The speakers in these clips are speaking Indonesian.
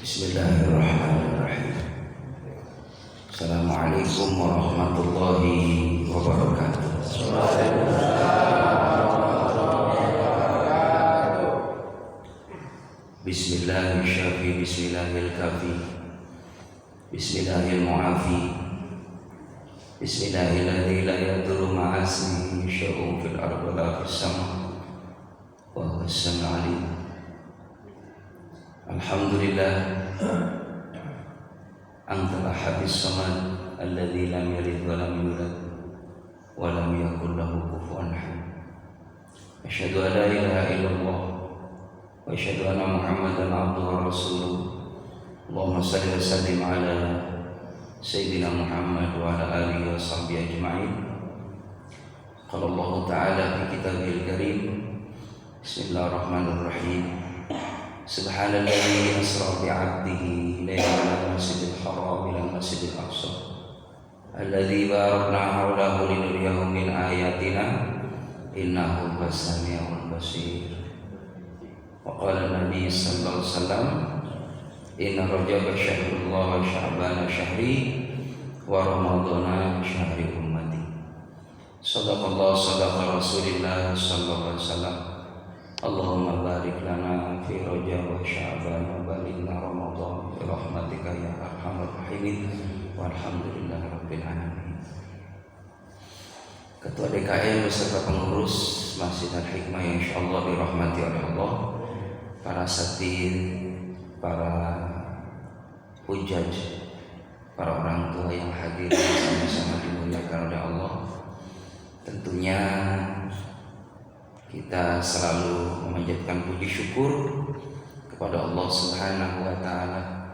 Bismillahirrahmanirrahim. Assalamualaikum warahmatullahi wabarakatuh. Bismillahirrahmanirrahim. Bismillahirrahmanirrahim. Bismillahirrahmanirrahim. Bismillahilladzi la yadurru ma'asmihi syai'un fil ardi wa la fis sama' wa huwas sami'ul 'alim. Alhamdulillah antal ahadis samad alladzi lam yalid wa lam yulad wa lam yakul lahu kufuwan ahad. Asyhadu an la ilaha illallah wa asyhadu anna Muhammadan abduhu wa rasuluh. Allahumma shalli wa sallim ala sayyidina Muhammad wa ala alihi wa sahbihi ajma'in. Qala Allah ta'ala fi kitabil karim. Bismillahirrahmanirrahim. Subhanalladzi asra bi'abdihi laylan minal masjidil haram ilal masjidil aqsa alladzi barakna hawlahu linuriyahu min ayatina innahu huwas-sami'ul basir. Wa qala an-nabi sallallahu alaihi wasallam inna rajaba syahrullah wa sya'bana syahri wa ramadhana syahri ummati. Sadaqallah sadaqa rasulillah sallallahu alaihi wasallam. Allahumma barik lana fi Rajab wa Sya'ban wa balighna Ramadan bi rahmatika ya arhamar rahimin walhamdulillahi rabbil alamin. Ketua DKM beserta pengurus Masjid Al-Hikmah yang insyaallah dirahmati oleh Allah, para satir, para hujaj, para orang tua yang hadir sama-sama dimuliakan oleh Allah. Tentunya kita selalu memanjatkan puji syukur kepada Allah Subhanahu wa taala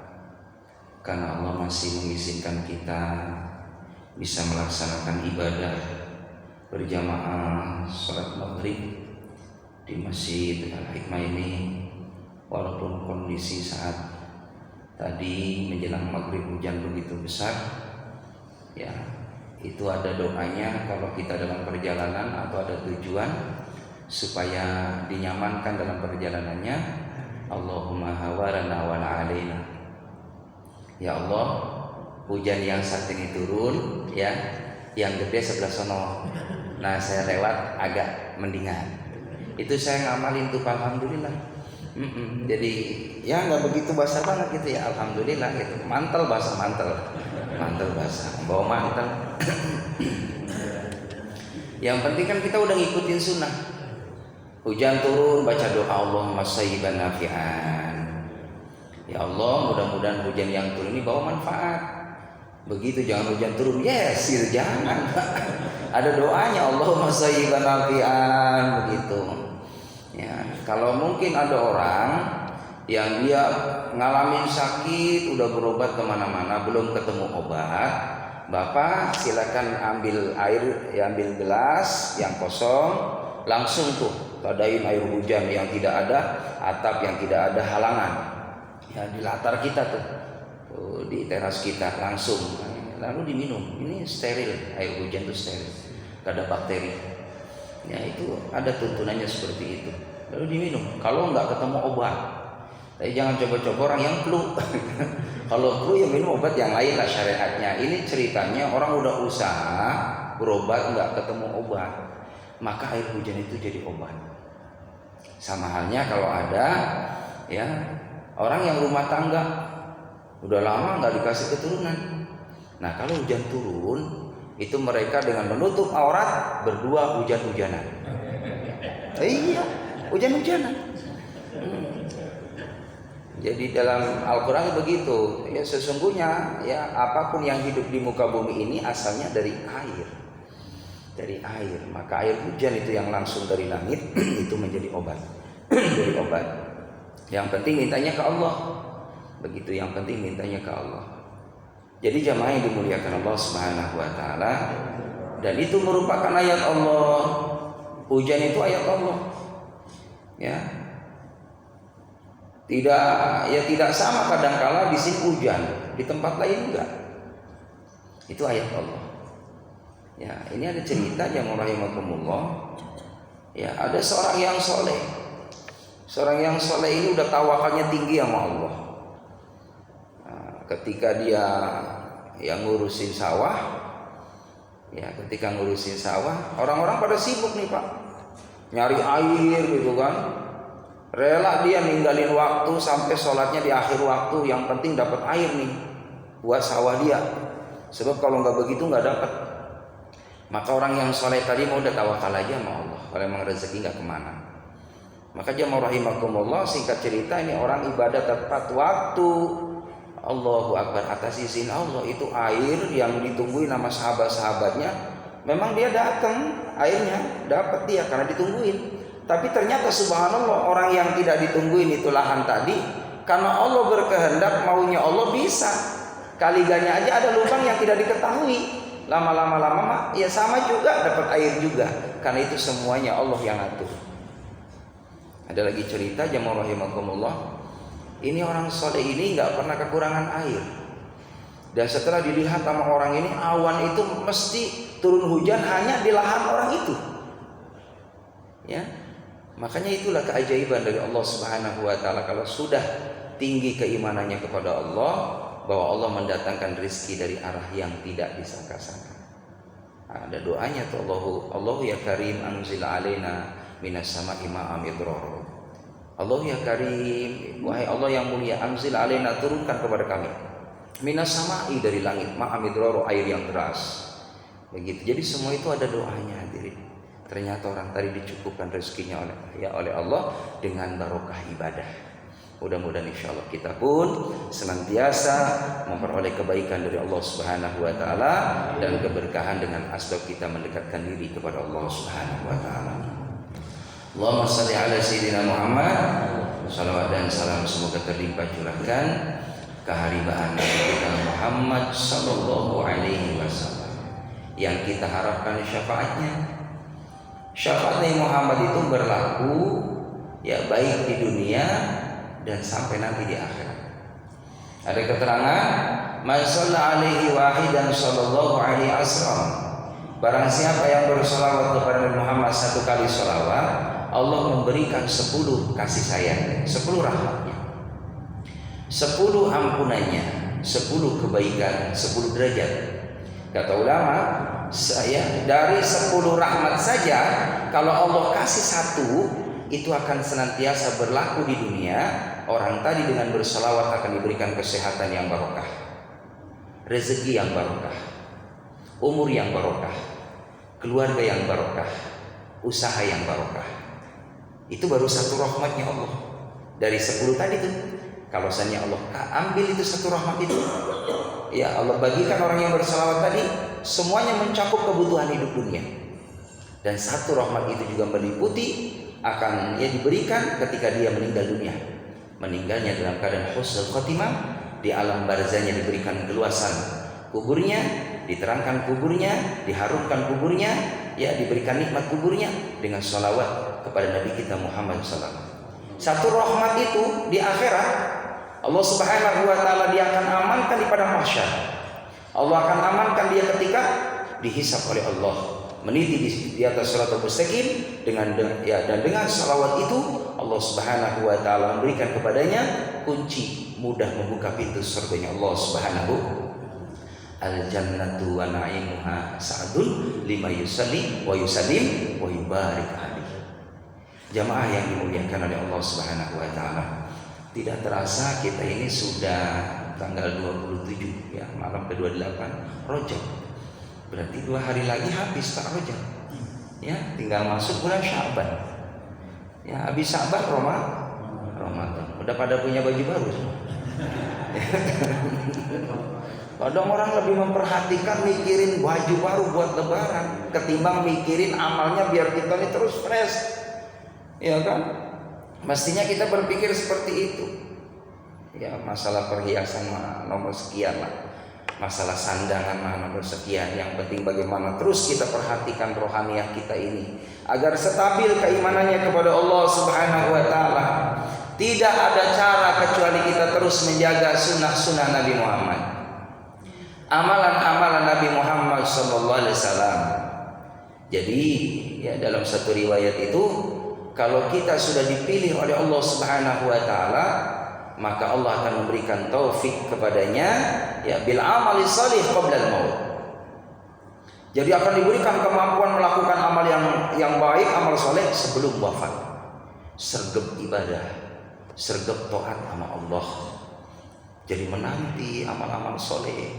karena Allah masih mengizinkan kita bisa melaksanakan ibadah berjamaah salat maghrib di Masjid Al-Hikmah ini, walaupun kondisi saat tadi menjelang maghrib hujan begitu besar. Ya, itu ada doanya kalau kita dalam perjalanan atau ada tujuan supaya dinyamankan dalam perjalanannya. Allahumma hawarana wa la alaina. Ya Allah, hujan yang saat ini turun ya, yang gede sebelah sono. Nah, saya lewat agak mendingan. Itu saya ngamalin tuh, alhamdulillah. Jadi ya nggak begitu basah banget gitu ya, alhamdulillah gitu. Mantel basah, mantel basah, bawa mantel. Yang penting kan kita udah ngikutin sunnah. Hujan turun, baca doa Allahumma sayyiban nafi'an. Ya Allah, mudah-mudahan hujan yang turun ini bawa manfaat. Begitu, jangan hujan turun yes gitu, jangan. Ada doanya Allahumma sayyiban nafi'an begitu. Ya, kalau mungkin ada orang yang dia ngalamin sakit, udah berobat kemana-mana, belum ketemu obat, Bapak silakan ambil air, ya, ambil gelas yang kosong, langsung tuh tadain air hujan yang tidak ada atap, yang tidak ada halangan ya di latar kita tuh, di teras kita, langsung lalu diminum. Ini steril, air hujan tuh steril, gak ada bakteri ya. Itu ada tuntunannya seperti itu, lalu diminum. Kalau nggak ketemu obat, tapi jangan coba-coba orang yang flu. Kalau flu ya minum obat yang lain lah syariatnya. Ini ceritanya orang udah usaha berobat nggak ketemu obat, maka air hujan itu jadi obat. Sama halnya kalau ada ya orang yang rumah tangga udah lama nggak dikasih keturunan. Nah, kalau hujan turun itu mereka dengan menutup aurat berdua hujan-hujanan. Iya, hujan-hujanan. Jadi dalam Al-Quran begitu ya, sesungguhnya ya apapun yang hidup di muka bumi ini asalnya dari air. Dari air, maka air hujan itu yang langsung dari langit itu menjadi obat. Jadi obat. Yang penting mintanya ke Allah. Begitu, yang penting mintanya ke Allah. Jadi jamaah yang dimuliakan Allah Subhanahu wa taala, dan itu merupakan ayat Allah. Hujan itu ayat Allah. Ya. Tidak sama kadangkala di sini hujan, di tempat lain enggak. Itu ayat Allah. Ya, ini ada cerita yang rahimakumullah. Ya, ada seorang yang soleh. Seorang yang soleh ini udah tawakalnya tinggi sama Allah. ketika dia ngurusin sawah, ketika ngurusin sawah, orang-orang pada sibuk nih Pak, nyari air gitu kan. Rela dia ninggalin waktu sampai sholatnya di akhir waktu, yang penting dapat air nih buat sawah dia. Sebab kalau nggak begitu nggak dapat. Maka orang yang soleh tadi mau udah tawakal aja sama Allah. Kalau emang rezeki nggak kemana. Maka jamaah rahimakumullah, singkat cerita ini orang ibadah tepat waktu. Allahu Akbar, atas izin Allah itu air yang ditungguin sama sahabat-sahabatnya. Memang dia datang, airnya dapat dia karena ditungguin. Tapi ternyata subhanallah, orang yang tidak ditungguin itu lahan tadi, karena Allah berkehendak, maunya Allah bisa. Kaliganya aja ada lubang yang tidak diketahui. Lama-lama ya sama juga dapat air juga. Karena itu semuanya Allah yang atur. Ada lagi cerita jamaah rahimakumullah. Ini orang soleh ini nggak pernah kekurangan air. Dan setelah dilihat sama orang ini, awan itu mesti turun hujan hanya di lahan orang itu. Ya, makanya itulah keajaiban dari Allah Subhanahu Wa Taala. Kalau sudah tinggi keimanannya kepada Allah, bahwa Allah mendatangkan rezeki dari arah yang tidak disangka-sangka. Ada doanya tuh, Allahu ya Karim anzil alaina minas sama'i ma'am idrara. Allah ya Karim, wahai Allah yang mulia, anzil alaina, turunkan kepada kami minas sama'i, dari langit, ma'am idrara, air yang deras. Begitu. Jadi semua itu ada doanya hadirin. Ternyata orang tadi dicukupkan rezekinya oleh Allah dengan barokah ibadah. Mudah-mudahan insya Allah kita pun senantiasa memperoleh kebaikan dari Allah Subhanahu Wa Taala dan keberkahan dengan asbab kita mendekatkan diri kepada Allah Subhanahu Wa Taala. Allahumma shalli ala sayyidina Muhammad. Salawat dan salam semoga terlimpah curahkan keharibaan Nabi kita Muhammad sallallahu alaihi wasallam yang kita harapkan syafaatnya. Syafaat Nabi Muhammad itu berlaku ya baik di dunia dan sampai nanti di akhirat. Ada keterangan, man shalla alaihi wahidan sallallahu alaihi wasallam. Barang siapa yang bersolawat kepada Nabi Muhammad satu kali solawat, Allah memberikan 10 kasih sayang, 10 rahmatnya, 10 ampunannya, 10 kebaikan, 10 derajat. Kata ulama, saya dari 10 rahmat saja, kalau Allah kasih 1, itu akan senantiasa berlaku di dunia. Orang tadi dengan berselawat akan diberikan kesehatan yang barokah, rezeki yang barokah, umur yang barokah, keluarga yang barokah, usaha yang barokah. Itu baru 1 rahmatnya Allah. Dari 10 tadi tuh, kalau misalnya Allah ambil itu 1 rahmat itu, ya Allah bagikan orang yang berselawat tadi, semuanya mencakup kebutuhan hidup dunia. Dan 1 rahmat itu juga meliputi akan diberikan ketika dia meninggal dunia. Meninggalnya dalam keadaan husnul khotimah, di alam barzahnya diberikan keluasan kuburnya, diterangkan kuburnya, diharumkan kuburnya, ya diberikan nikmat kuburnya dengan sholawat kepada Nabi kita Muhammad SAW. 1 rahmat itu di akhirat Allah Subhanahu Wa Taala dia akan amankan di padang mahsyar. Allah akan amankan dia ketika dihisab oleh Allah, meniti di atas shiratal mustaqim dan dengan salawat itu Allah Subhanahu Wa Taala memberikan kepadanya kunci mudah membuka pintu surganya Allah Subhanahu. Al jannatu wa na'imuha sa'dun lima yusalli wa yusallim wa yubarik alaihi. Jamaah yang dimuliakan oleh Allah Subhanahu Wa Taala, tidak terasa kita ini sudah tanggal 27 ya, malam ke-28 Rajab. Berarti 2 hari lagi habis Pak Rajab. Ya, tinggal masuk bulan Sya'ban. Ya, habis Sya'ban Ramadan. Udah pada punya baju baru semua. Kadang orang lebih memperhatikan mikirin baju baru buat lebaran ketimbang mikirin amalnya biar kita ini terus fresh. Ya kan? Mestinya kita berpikir seperti itu. Ya, masalah perhiasan nomor sekian lah. Masalah sandangan nomor sekian. Yang penting bagaimana terus kita perhatikan rohaniah kita ini agar stabil keimanannya kepada Allah Subhanahu Wa Taala. Tidak ada cara kecuali kita terus menjaga sunnah-sunnah Nabi Muhammad, amalan-amalan Nabi Muhammad Sallallahu Alaihi Wasallam. Jadi ya dalam satu riwayat itu, kalau kita sudah dipilih oleh Allah Subhanahu Wa Taala, maka Allah akan memberikan taufik kepadanya ya bil amali shalih qabla al maut. Jadi akan diberikan kemampuan melakukan amal yang baik, amal soleh sebelum wafat. Sergap ibadah, sergap taat sama Allah. Jadi menanti amal-amal soleh.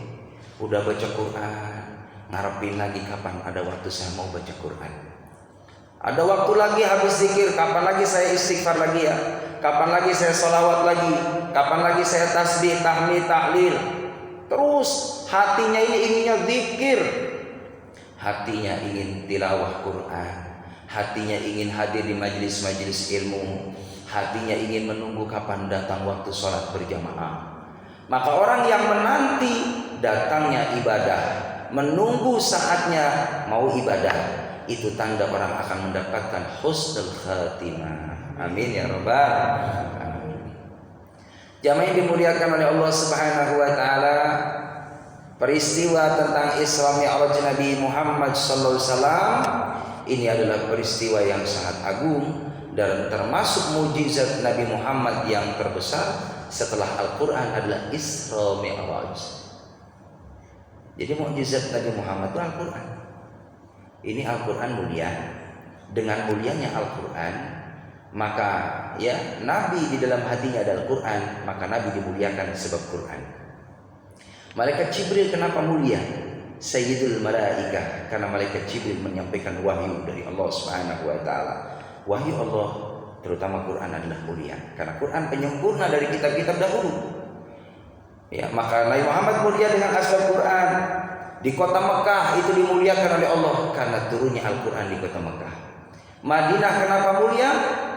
Udah baca Quran, ngarepin lagi kapan ada waktu saya mau baca Quran. Ada waktu lagi habis zikir, kapan lagi saya istighfar lagi ya? Kapan lagi saya sholawat lagi? Kapan lagi saya tasbih, tahmid, tahlil? Terus hatinya ini inginnya zikir. Hatinya ingin tilawah Quran, hatinya ingin hadir di majelis-majelis ilmu, hatinya ingin menunggu kapan datang waktu sholat berjamaah. Maka orang yang menanti datangnya ibadah, menunggu saatnya mau ibadah, itu tanda orang akan mendapatkan husnul khatimah. Amin ya rabbal alamin. Jamaah yang dimuliakan oleh Allah Subhanahu wa taala, peristiwa tentang Isra Mi'raj Nabi Muhammad sallallahu alaihi wasallam ini adalah peristiwa yang sangat agung dan termasuk mukjizat Nabi Muhammad yang terbesar setelah Al-Qur'an adalah Isra Mi'raj. Jadi mukjizat Nabi Muhammad itu Al-Qur'an. Ini Al-Qur'an mulia. Dengan mulianya Al-Qur'an, maka ya Nabi di dalam hatinya ada Al-Qur'an, maka Nabi dimuliakan sebab Qur'an. Malaikat Jibril kenapa mulia? Sayyidul Malaikah, karena malaikat Jibril menyampaikan wahyu dari Allah Subhanahu wa taala. Wahyu Allah terutama Quran adalah mulia karena Quran penyempurna dari kitab-kitab dahulu. Ya, maka Nabi Muhammad mulia dengan asal Quran. Di kota Mekah itu dimuliakan oleh Allah karena turunnya Al-Quran di kota Mekah. Madinah kenapa mulia?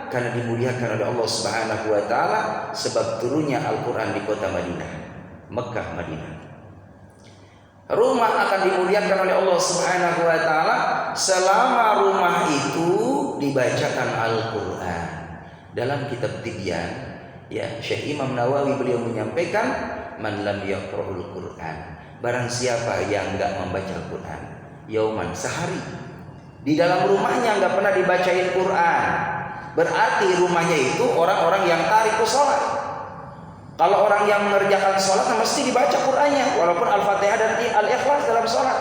Karena dimuliakan oleh Allah Subhanahu wa taala sebab turunnya Al-Quran di kota Madinah. Mekah, Madinah. Rumah akan dimuliakan oleh Allah Subhanahu wa taala selama rumah itu dibacakan Al-Qur'an. Dalam kitab Tibyan, ya, Syekh Imam Nawawi beliau menyampaikan, man lam yaqra'ul Qur'an, barang siapa yang enggak membaca Al-Qur'an, yauman, sehari di dalam rumahnya enggak pernah dibacain Qur'an, berarti rumahnya itu orang-orang yang tariku sholat. Kalau orang yang mengerjakan sholat mesti dibaca Qur'annya, walaupun Al-Fatihah dan Al-Ikhlas dalam sholat.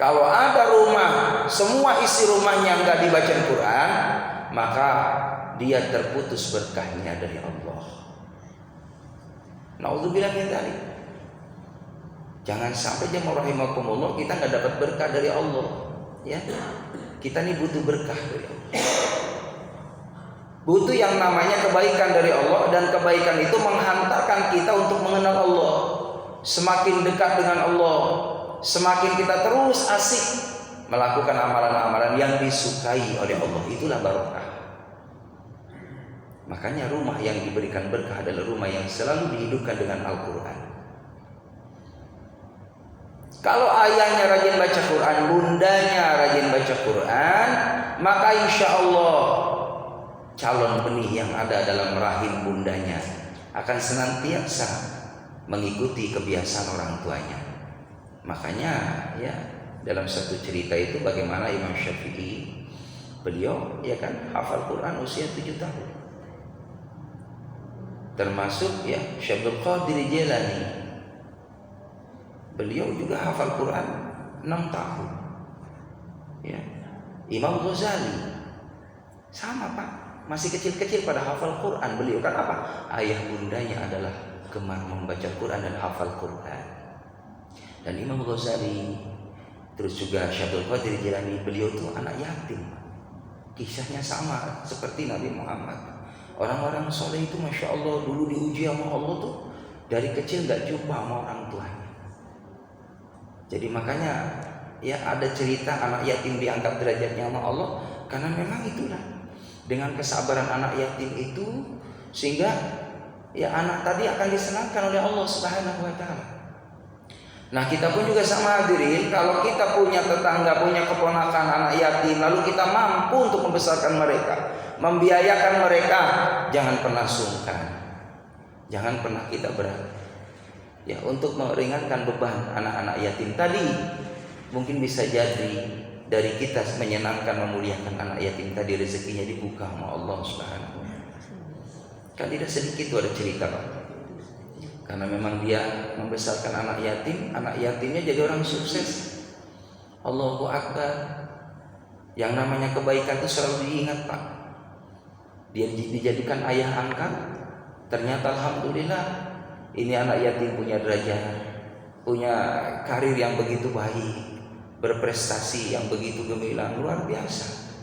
Kalau ada rumah, semua isi rumahnya enggak dibaca Qur'an, maka dia terputus berkahnya dari Allah. Nauzubillah min dzalik. Jangan sampai jemaah rahimakumullah kita enggak dapat berkah dari Allah, ya. Kita ini butuh berkah dari Allah. Butuh yang namanya kebaikan dari Allah, dan kebaikan itu menghantarkan kita untuk mengenal Allah. Semakin dekat dengan Allah, semakin kita terus asik melakukan amalan-amalan yang disukai oleh Allah. Itulah barokah. Makanya rumah yang diberikan berkah adalah rumah yang selalu dihidupkan dengan Al-Quran. Kalau ayahnya rajin baca Quran, bundanya rajin baca Quran, maka insya Allah calon benih yang ada dalam rahim bundanya akan senantiasa mengikuti kebiasaan orang tuanya. Makanya ya dalam satu cerita itu bagaimana Imam Syafi'i, beliau ya kan hafal Quran usia 7 tahun. Termasuk ya Syekh Abdul Qadir Jilani, beliau juga hafal Quran 6 tahun. Ya. Imam Ghazali sama Pak, masih kecil-kecil pada hafal Quran. Beliau kan apa? Ayah bundanya adalah gemar membaca Quran dan hafal Quran. Dan Imam Ghazali, terus juga Syekh Abdul Qadir Jilani, beliau itu anak yatim. Kisahnya sama seperti Nabi Muhammad. Orang-orang soleh itu Masya Allah dulu diuji sama Allah tuh dari kecil gak jumpa sama orang tuanya. Jadi makanya ya ada cerita anak yatim diangkat derajatnya sama Allah, karena memang itulah dengan kesabaran anak yatim itu sehingga ya anak tadi akan disenangkan oleh Allah Subhanahu wa taala. Nah, kita pun juga sama hadirin, kalau kita punya tetangga, punya keponakan anak yatim, lalu kita mampu untuk membesarkan mereka, membiayakan mereka, jangan pernah sungkan. Jangan pernah kita berat. Ya, untuk meringankan beban anak-anak yatim tadi, mungkin bisa jadi dari kita menyenangkan, memuliakan anak yatim tadi, rezekinya dibuka sama Allah Subhanahu wa taala. Kan tidak sedikit tuh ada cerita Pak. Karena memang dia membesarkan anak yatimnya jadi orang sukses. Allahu Akbar. Yang namanya kebaikan itu selalu diingat Pak. Dia dijadikan ayah angkat. Ternyata alhamdulillah ini anak yatim punya derajat, punya karir yang begitu baik, berprestasi yang begitu gemilang, luar biasa.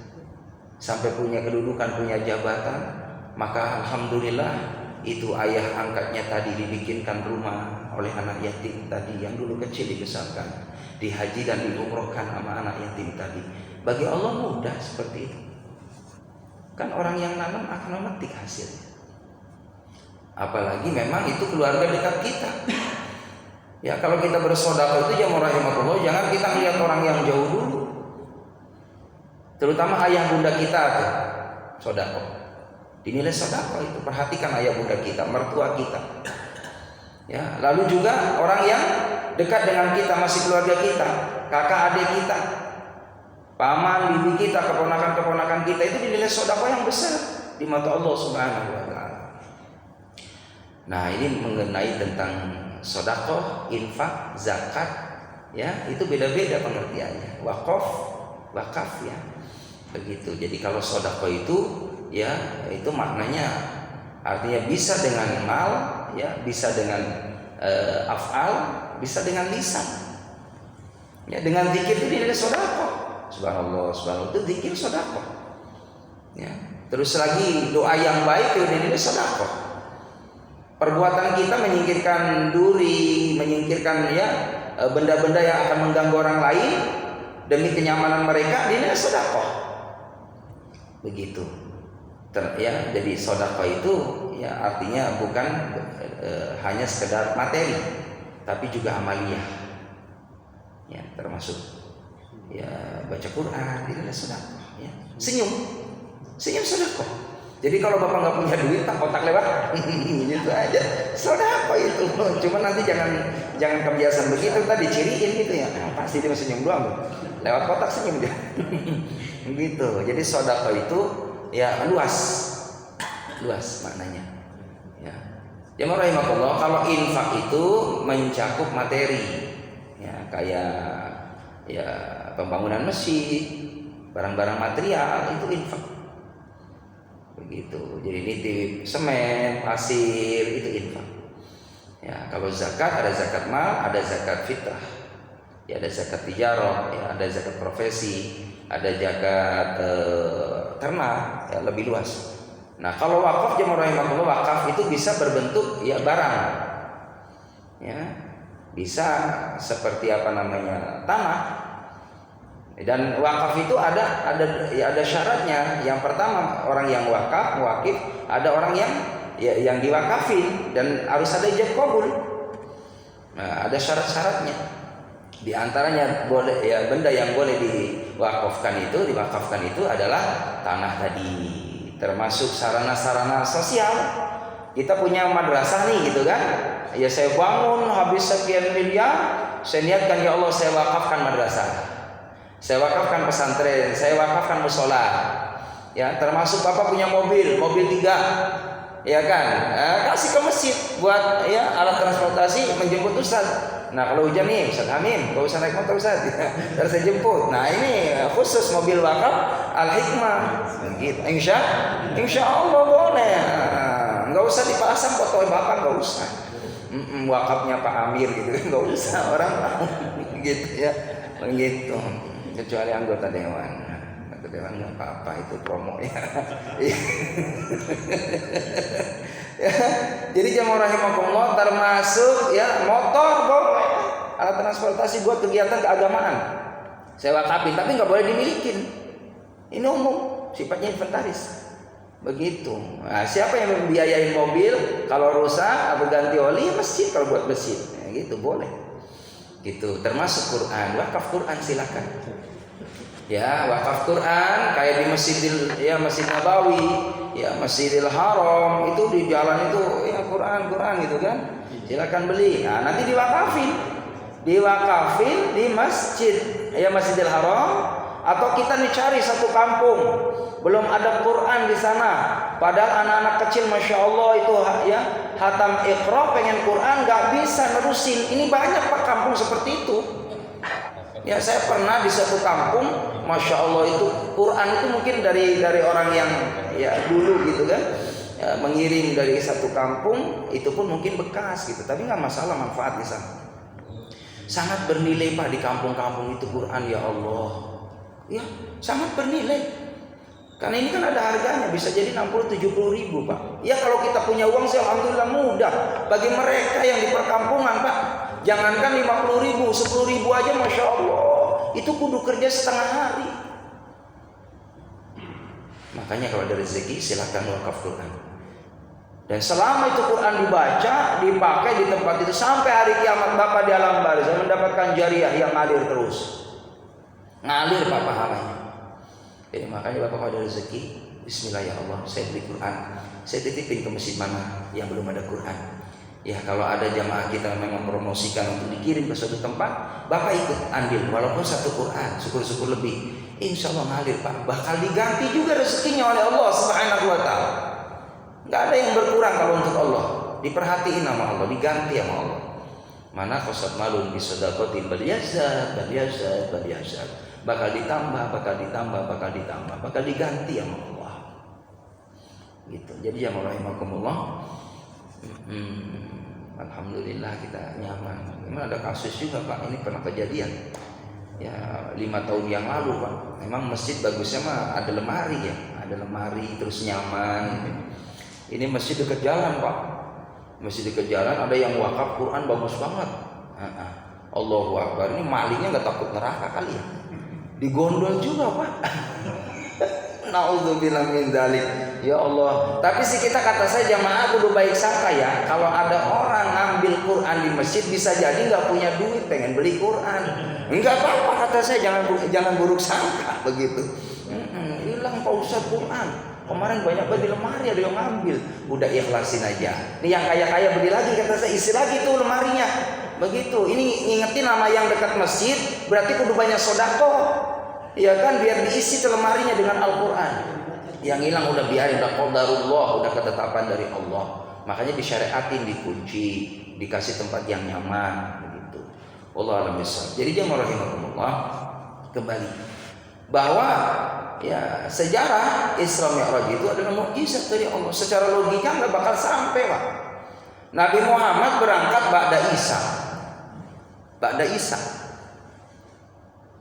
Sampai punya kedudukan, punya jabatan. Maka alhamdulillah itu ayah angkatnya tadi dibikinkan rumah oleh anak yatim tadi yang dulu kecil dibesarkan, dihaji dan diumrohkan sama anak yatim tadi. Bagi Allah mudah seperti itu. Kan orang yang nanam akan memetik hasilnya. Apalagi memang itu keluarga dekat kita. Ya kalau kita bersedekah itu jamaah rahimakumullah, jangan kita melihat orang yang jauh dulu. Terutama ayah bunda kita tuh, sedekah. Dinilai sedekah itu, perhatikan ayah bunda kita, mertua kita. Ya, lalu juga orang yang dekat dengan kita, masih keluarga kita, kakak adik kita, paman, bibi kita, keponakan-keponakan kita, itu dinilai sedekah yang besar di mata Allah Subhanahu wa taala. Nah, ini mengenai tentang sedekah, infak, zakat, ya, itu beda-beda pengertiannya. Wakaf ya. Begitu. Jadi kalau sedekah itu ya, itu maknanya artinya bisa dengan mal, ya, bisa dengan af'al, bisa dengan lisan. Ya, dengan zikir itu dinilai sedekah. Subhanallah, subhanallah, itu zikir sedekah. Ya. Terus lagi doa yang baik itu dinilai sedekah. Perbuatan kita menyingkirkan duri, menyingkirkan ya benda-benda yang akan mengganggu orang lain demi kenyamanan mereka, dinilai sedekah. Begitu. Ya, jadi sedekah itu ya artinya bukan hanya sekedar materi, tapi juga amaliyah. Ya, termasuk ya baca Quran, dinilai sedekah, ya. Senyum sedekah. Jadi kalau bapak nggak punya duit, tak otak lewat, gitu aja. Sedekah itu. Cuma nanti jangan kebiasaan begitu, tadi diciriin gitu ya. Pasti dia senyum doang, lewat kotak senyum dia. Gitu. Jadi sedekah itu ya luas maknanya. Ya. Jamaah rahimakumullah, kalau infak itu mencakup materi, ya kayak ya pembangunan masjid, barang-barang material itu infak. Begitu. Jadi nitip semen, pasir, itu infak. Ya, kalau zakat ada zakat mal, ada zakat fitrah. Ya, ada zakat tijarah, ya, ada zakat profesi, ada zakat ternak, ya, lebih luas. Nah, kalau wakaf jemaah rahimakumullah, wakaf itu bisa berbentuk ya barang. Ya. Bisa seperti apa namanya? Tanah. Dan wakaf itu ada syaratnya. Yang pertama, orang yang wakif, ada orang yang diwakafin dan harus ada ijab qabul. Nah, ada syarat-syaratnya. Di antaranya boleh ya benda yang boleh diwakafkan itu adalah tanah tadi, termasuk sarana-sarana sosial. Kita punya madrasah nih gitu kan. Ya saya bangun habis sekian miliar, saya niatkan ya Allah saya wakafkan madrasah. Saya wakafkan pesantren, saya wakafkan musola. Ya, termasuk Bapak punya mobil 3. Ya kan? Kasih ke masjid buat ya alat transportasi menjemput Ustaz. Nah, kalau hujan nih Ustaz Amin, enggak usah naik motor Ustaz. Harus saya jemput. Nah, ini khusus mobil wakaf Al-Hikmah. Gitu. Insya Allah boleh. Enggak usah dipasang foto Bapak, enggak usah. Wakafnya Pak Amir gitu, enggak usah orang gitu ya. Begitu. Kecuali anggota dewan nggak apa-apa, itu promo ya. Ya, jadi jamaah rahimakumullah, termasuk ya motor boleh, alat transportasi buat kegiatan keagamaan saya wakafin, tapi nggak boleh dimilikin. Ini umum, sifatnya inventaris. Begitu. Nah, siapa yang membiayain mobil kalau rusak atau ganti oli? Masjid kalau buat masjid, ya, gitu boleh. Gitu. Termasuk Quran, wakaf Quran silakan. Ya, wakaf Quran kayak di Masjid Nabawi, ya Masjidil Haram, itu di jalan itu ya Quran gitu kan. Silakan beli. Nah, nanti diwakafin di masjid, ya Masjidil Haram, atau kita nih cari satu kampung belum ada Quran di sana, Padahal anak-anak kecil Masya Allah itu ya hatam Iqra, pengen Quran nggak bisa nerusin. Ini banyak Pak kampung seperti itu. Ya saya pernah di satu kampung, Masya Allah itu Quran itu mungkin dari orang yang ya dulu gitu kan ya, mengirim dari satu kampung, itu pun mungkin bekas gitu, tapi nggak masalah, manfaat di sana. Sangat bernilai Pak di kampung-kampung itu Quran, ya Allah. Ya sangat bernilai. Karena ini kan ada harganya, bisa jadi 60-70 ribu Pak. Ya kalau kita punya uang sih alhamdulillah mudah. Bagi mereka yang di perkampungan Pak, jangankan 50 ribu, 10 ribu aja Masya Allah, itu kudu kerja setengah hari. Makanya kalau ada rezeki silahkan wakaf Quran. Dan selama itu Quran dibaca, dipakai di tempat itu sampai hari kiamat Bapak di alam barzah mendapatkan jariah yang ngalir terus. Ngalir Pak pahalanya. Jadi makanya Bapak kalau ada rezeki, bismillah ya Allah, saya beli Quran, saya titipin ke masjid mana yang belum ada Quran. Ya kalau ada jamaah kita memang promosikan untuk dikirim ke suatu tempat, Bapak ikut andil walaupun satu Quran, syukur-syukur lebih. Insya Allah ngalir Pak, bakal diganti juga rezekinya oleh Allah Subhanahu wa Ta'ala. Nggak ada yang berkurang kalau untuk Allah, diperhatiin sama Allah, diganti sama Allah. Mana qasad malun bisadaqatin bal yazad, bakal ditambah, bakal diganti sama Allah. Gitu. Jadi ya rahimakumullah. Alhamdulillah kita nyaman. Memang ada kasus juga Pak, ini pernah kejadian. Ya 5 tahun yang lalu Pak. Memang masjid bagusnya mah ada lemari ya, ada lemari terus nyaman. Ini masjid dekat jalan Pak. Masjid dekat jalan ada yang wakaf Quran bagus banget. Allahu Akbar. Ini malingnya nggak takut neraka kali ya? Digondol juga Pak. Nauzubillah min dzalik. Ya Allah. Tapi sih kita kata saya jamaah kudu baik sangka ya. Kalau ada orang ngambil Quran di masjid bisa jadi nggak punya duit pengen beli Quran. Enggak apa-apa kata saya, jangan buruk sangka begitu. Hilang Pak Ustaz Quran. Kemarin banyak banget di lemari ada yang ngambil. Udah ikhlasin aja. Nih yang kaya-kaya beli lagi kata saya, isi lagi tuh lemarinya. Begitu. Ini ngingetin nama yang dekat masjid, berarti kudu banyak sedekah. Ya kan biar diisi lemarinya dengan Al-Quran. Yang hilang udah biarin, udah qadarullah, udah ketetapan dari Allah. Makanya disyariatin, dikunci, dikasih tempat yang nyaman begitu. Allah alam bisawab. Jadi jemaah rahimakumullah, kembali bahwa ya sejarah Isra Mi'raj itu adalah mukjizat dari Allah. Secara logika nggak bakal sampai Pak. Nabi Muhammad berangkat ba'da Isa.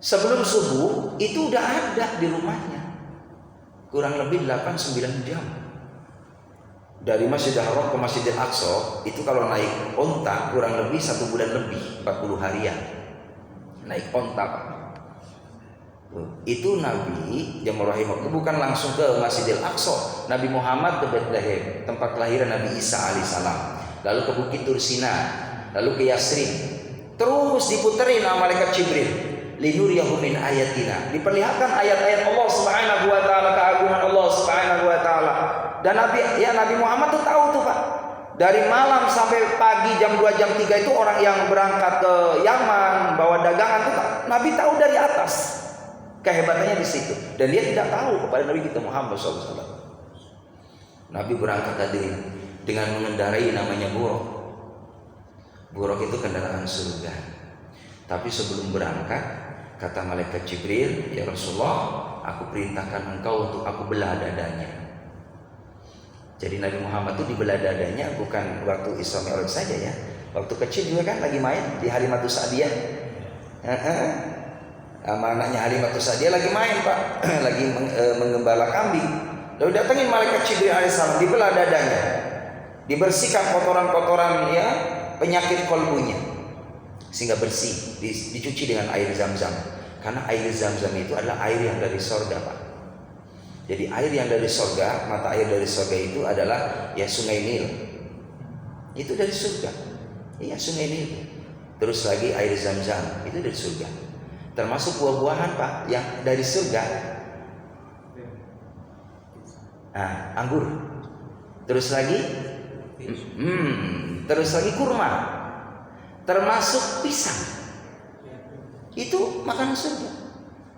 Sebelum subuh itu udah ada di rumahnya. Kurang lebih 8-9 jam. Dari Masjidil Haram ke Masjidil Aqsa itu kalau naik onta kurang lebih 1 bulan lebih, 40 harian. Naik onta Pak. Itu Nabi jemaah rahimah bukan langsung ke Masjidil Aqsa. Nabi Muhammad ke Bethlehem, tempat kelahiran Nabi Isa alaihissalam. Lalu ke Bukit Tursina, lalu ke Yasrib. Terus diputerin sama malaikat Jibril. Linuriyahu min ayatina. Diperlihatkan ayat-ayat Allah Subhanahu wa taala, keagungan Allah Subhanahu wa taala. Dan Nabi Muhammad tuh tahu tuh Pak. Dari malam sampai pagi jam 2 jam 3 itu orang yang berangkat ke Yaman bawa dagangan tuh Nabi tahu dari atas. Kehebatannya di situ. Dan dia tidak tahu kepada Nabi kita Muhammad SAW. Nabi berangkat tadi dengan mengendarai namanya buruk. Buruk itu kendaraan surga. Tapi sebelum berangkat, kata malaikat Jibril, ya Rasulullah, aku perintahkan engkau untuk aku belah dadanya. Jadi Nabi Muhammad itu dibelah dadanya bukan waktu Isra Mi'raj saja ya. Waktu kecil juga kan lagi main di Halimatus Sa'diyah. Sama anaknya Halimatus Sa'diyah lagi main Pak, lagi mengembala kambing. Lalu datangin malaikat Jibril alaihissalam, dibelah dadanya, dibersihkan kotoran-kotoran ya penyakit kolbunya sehingga bersih, dicuci dengan air Zam-Zam. Karena air Zam-Zam itu adalah air yang dari sorga Pak. Jadi air yang dari sorga, mata air dari sorga itu adalah ya Sungai Nil. Itu dari surga. Iya Sungai Nil. Terus lagi air Zam-Zam itu dari surga. Termasuk buah-buahan Pak yang dari surga. Anggur. Terus lagi kurma. Termasuk pisang. Itu makanan surga.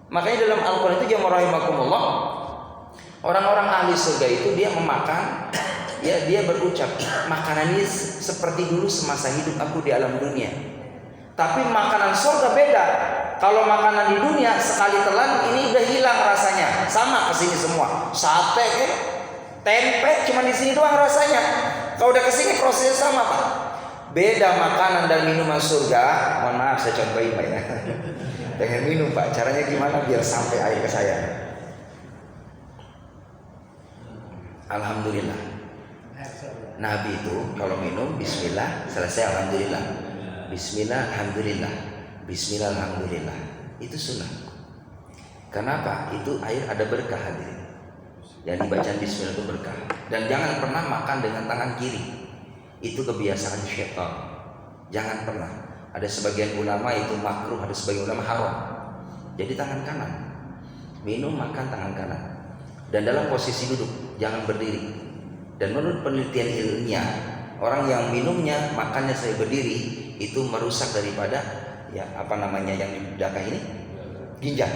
Makanya dalam Al-Quran itu jamaah rahimakumullah, Orang-orang ahli surga itu dia memakan, ya dia berucap, makanan ini seperti dulu semasa hidup aku di alam dunia. Tapi makanan surga beda. Kalau makanan di dunia sekali telan ini udah hilang rasanya, sama kesini semua. Sate, tempe, cuma di sini doang rasanya. Kalau udah kesini prosesnya sama Pak. Beda makanan dan minuman surga. Mohon maaf saya contohin Pak ya. Pengen minum Pak, caranya gimana biar sampai air ke saya? Alhamdulillah. Nabi itu kalau minum Bismillah, selesai Alhamdulillah. Bismillah, Alhamdulillah. Bismillah, Alhamdulillah. Itu sunnah. Kenapa? Itu air ada berkah hadirin. Yang dibaca Bismillah itu berkah. Dan jangan pernah makan dengan tangan kiri. Itu kebiasaan syaitan. Jangan pernah. Ada sebagian ulama itu makruh, ada sebagian ulama haram. Jadi tangan kanan. Minum makan tangan kanan. Dan dalam posisi duduk, jangan berdiri. Dan menurut penelitian ilmiah, orang yang minumnya makannya saya berdiri itu merusak daripada ya apa namanya yang di belakang ini ginjal,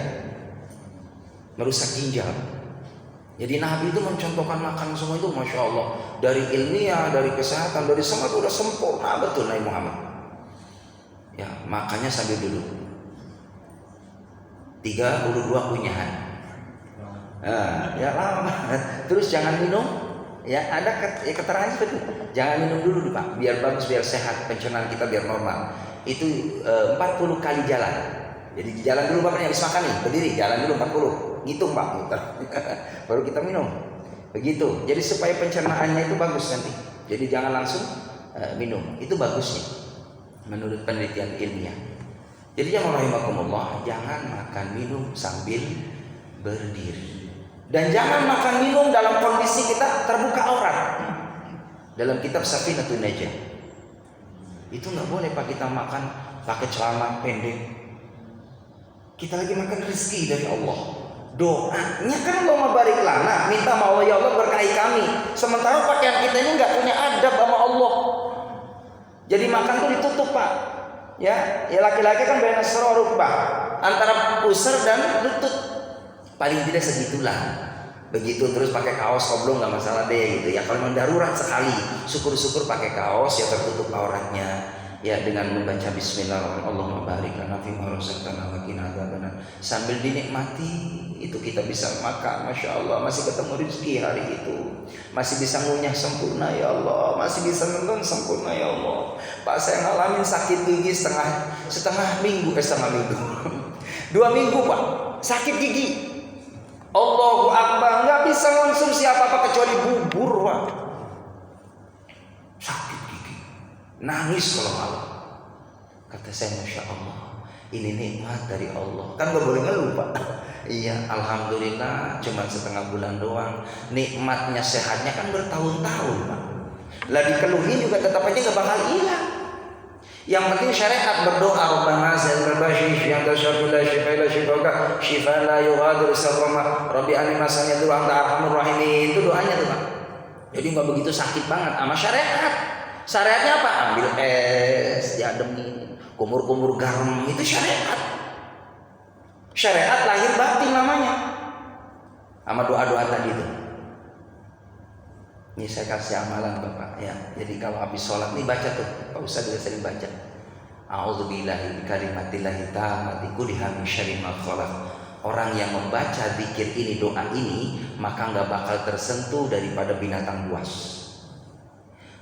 merusak ginjal. Jadi Nabi itu mencontohkan makan semua itu masya Allah, dari ilmiah, dari kesehatan, dari semua itu udah sempurna betul Nabi Muhammad. Ya makannya sambil duduk. 32 kunyahan. Nah, ya lama. Terus jangan minum. Ya ada keterangan seperti itu. Jangan minum dulu Pak, biar bagus, biar sehat, pencernaan kita biar normal. Itu 40 kali jalan. Jadi jalan dulu Bapak habis makan nih, berdiri jalan dulu 40. Ngitung Pak, muter. Baru kita minum. Begitu. Jadi supaya pencernaannya itu bagus nanti. Jadi jangan langsung minum. Itu bagusnya menurut penelitian ilmiah. Jadi yang rahimakumullah, jangan makan minum sambil berdiri. Dan jangan makan minum dalam kondisi kita terbuka aurat. Dalam kitab Safinatun Najah itu nggak boleh Pak kita makan pakai celana pendek. Kita lagi makan rezeki dari Allah. Doanya kan Allah barik lana, minta sama Allah ya Allah berkahi kami. Sementara pakaian kita ini nggak punya adab sama Allah. Jadi makan tuh ditutup Pak. Ya laki-laki kan baina saruruk Pak, antara pusar dan lutut. Paling tidak segitulah. Begitu terus pakai kaos oblong nggak masalah deh gitu ya. Kalau memang darurat sekali, syukur-syukur pakai kaos ya tertutup auratnya. Ya dengan membaca Bismillahirrahmanirrahim, Allahumma barik lana fima razaqtana wa qina adzabannar. Sambil dinikmati itu kita bisa makan, masya Allah masih ketemu rezeki hari itu, masih bisa ngunyah sempurna ya Allah, masih bisa nonton sempurna ya Allah. Pak saya ngalamin sakit gigi setengah minggu 2 minggu Pak sakit gigi. Allahu Akbar, nggak bisa konsumsi apa-apa kecuali bubur Pak. Sakit gigi, nangis kalau malam. Kata saya masya Allah, ini nikmat dari Allah. Kan nggak boleh ngeluh Pak. Iya, alhamdulillah, cuma setengah bulan doang. Nikmatnya sehatnya kan bertahun-tahun Pak. Lah dikeluhin juga tetap aja nggak bakal hilang. Yang penting syariat berdoa Rabbana zil bashi yang tasyafula shifaila shifauka shifa la yughadiru saqama rabbi anima sami'tu anta arhamur rahimin. Itu doanya tuh Pak. Jadi nggak begitu sakit banget sama syariat. Syariatnya apa? Ambil es, diademin, kumur-kumur garam, itu syariat. Syariat lahir batin namanya. Sama doa-doa tadi itu. Ini saya kasih amalan Bapak ya. Jadi kalau habis sholat nih baca tuh, Pak Ustaz juga sering baca. A'udzubillahi bikalimatillahi tammati kulliha min syarri ma khalaq. Orang yang membaca zikir ini, doa ini, maka nggak bakal tersentuh daripada binatang buas.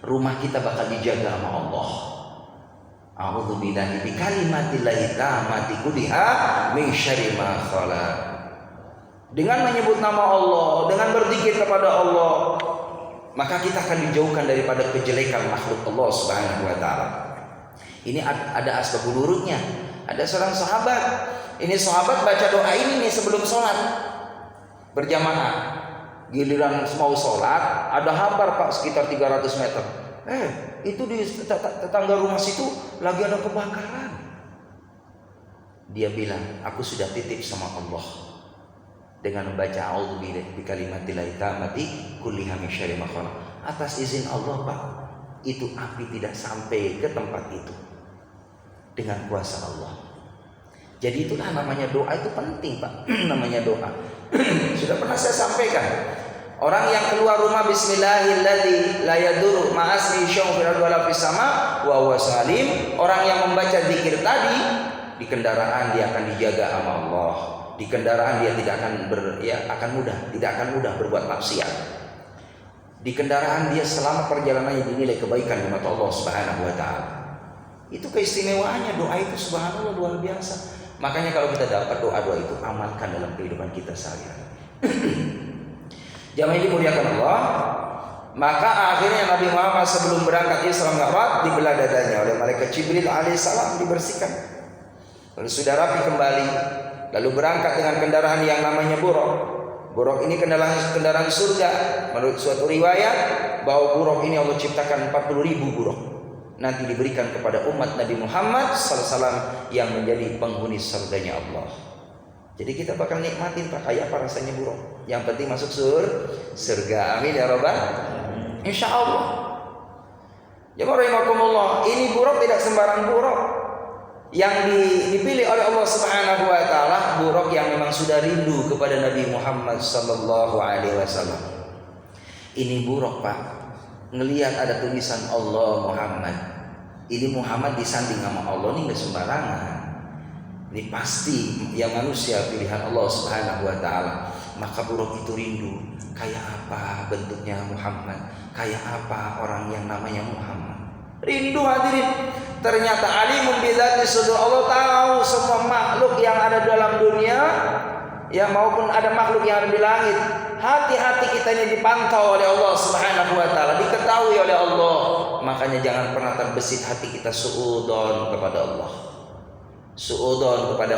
Rumah kita bakal dijaga sama Allah. A'udzubillahi bikalimatillahi tammati kulliha min syarri ma khalaq. Dengan menyebut nama Allah, dengan berzikir kepada Allah, maka kita akan dijauhkan daripada kejelekan makhluk Allah Subhanahu wa taala. Ini ada asbab urutnya. Ada seorang sahabat. Ini sahabat baca doa ini nih sebelum sholat berjamaah. Giliran mau sholat, ada hambar Pak sekitar 300 meter. Itu di tetangga rumah situ lagi ada kebakaran. Dia bilang, aku sudah titip sama Allah dengan membaca a'udzubillahi bikalimatillahi tammati kulliha min syarri ma khalaq. Atas izin Allah Pak, itu api tidak sampai ke tempat itu dengan kuasa Allah. Jadi itulah namanya doa itu penting Pak. Namanya doa. Sudah pernah saya sampaikan. Orang yang keluar rumah bismillahilladzi la yadurru ma'asmi syai'un fil ardi wala fis sama wa huwa salim, orang yang membaca zikir tadi di kendaraan dia akan dijaga sama Allah. Di kendaraan dia tidak akan mudah berbuat maksiat. Di kendaraan dia selama perjalanannya dinilai kebaikan di mata Allah Subhanahu wa taala. Itu keistimewaannya doa itu, subhanallah, luar biasa. Makanya kalau kita dapat doa-doa itu, amalkan dalam kehidupan kita sehari-hari. Jamaah ini dimuliakan Allah. Maka akhirnya Nabi Muhammad sebelum berangkat Isra Mi'raj dibelah dadanya oleh malaikat Jibril alaihissalam, dibersihkan. Lalu sudah rapi kembali. Lalu berangkat dengan kendaraan yang namanya buraq. Buraq ini kendaraan surga. Menurut suatu riwayat bahwa buraq ini Allah ciptakan 40.000 buraq. Nanti diberikan kepada umat Nabi Muhammad SAW yang menjadi penghuni surganya Allah. Jadi kita bakal nikmatin Pak, kayak apa rasanya buraq. Yang penting masuk surga. Amin ya rabbal insya Allah. Jemaah rahimakumullah, ini buraq tidak sembarang buraq. Yang dipilih oleh Allah Subhanahu wa taala buraq yang memang sudah rindu kepada Nabi Muhammad sallallahu alaihi wasallam. Ini buraq Pak, ngelihat ada tulisan Allah Muhammad. Ini Muhammad disanding sama Allah, ini enggak sembarangan. Ini pasti yang manusia pilihan Allah Subhanahu wa taala. Maka buraq itu rindu, kayak apa bentuknya Muhammad, kayak apa orang yang namanya Muhammad. Rindu hadirin. Ternyata alimun bidzati sudur, Allah tahu semua makhluk yang ada dalam dunia, ya maupun ada makhluk yang ada di langit. Hati-hati kita ini dipantau oleh Allah Subhanahu wa taala, diketahui oleh Allah. Makanya jangan pernah terbesit hati kita suudzon kepada Allah. Suudzon kepada